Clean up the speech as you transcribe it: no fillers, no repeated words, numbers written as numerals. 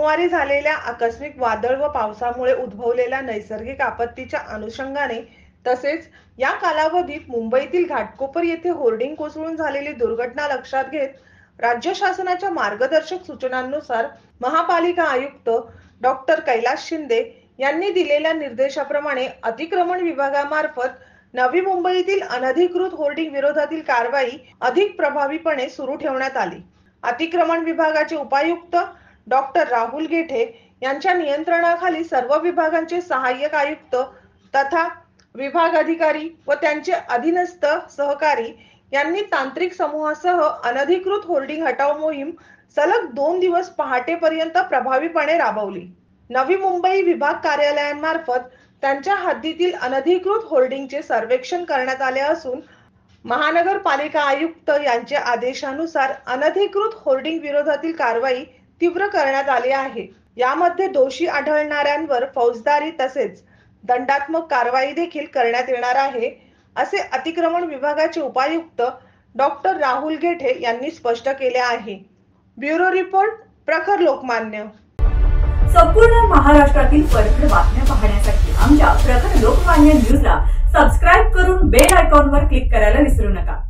सोमवारी झालेल्या आकस्मिक वादळ व पावसामुळे उद्भवलेल्या नैसर्गिक आपत्तीच्या अनुषंगाने तसेच या कालावधीत मुंबईतील घाटकोपर येथे होर्डिंग कोसळून झालेली दुर्घटना लक्षात घेत राज्य शासनाच्या मार्गदर्शक सूचनांनुसार महापालिका आयुक्त डॉक्टर कैलास शिंदे यांनी दिलेल्या निर्देशाप्रमाणे अतिक्रमण विभागामार्फत नवी मुंबईतील अनधिकृत होर्डिंग विरोधातील कारवाई अधिक प्रभावीपणे सुरू ठेवण्यात आली। अतिक्रमण विभागाचे उपायुक्त डॉक्टर राहुल गेठे यांच्या नियंत्रणाखाली सर्व विभागांचे सहाय्यक आयुक्त तथा विभाग अधिकारी व त्यांचे अधीनस्थ सहकारी यांनी तांत्रिक समूहासह अनधिकृत होर्डिंग हटाव मोहीम सलग 2 दिवस पहाटेपर्यंत प्रभावीपणे राबवली। नवी मुंबई विभाग कार्यालयांमार्फत त्यांच्या हद्दीतील अनधिकृत होर्डिंगचे सर्वेक्षण करण्यात आले असून महानगरपालिका आयुक्त यांच्या आदेशानुसार अनधिकृत होर्डिंग विरोधातील कारवाई तीव्र करण्यात आली आहे। यामध्ये दोषी आढळणाऱ्यांवर फौजदारी तसेच दंडात्मक कारवाई देखील करण्यात येणार आहे, असे अतिक्रमण विभागाचे उपायुक्त डॉक्टर राहुल गेठे यांनी स्पष्ट केले आहे। ब्युरो रिपोर्ट, प्रखर लोकमान्य। संपूर्ण महाराष्ट्रातील परखड बातम्या पाहण्यासाठी आमच्या प्रखर लोकमान्य न्यूजला सबस्क्राइब करून बेल आयकॉनवर क्लिक करायला विसरू नका।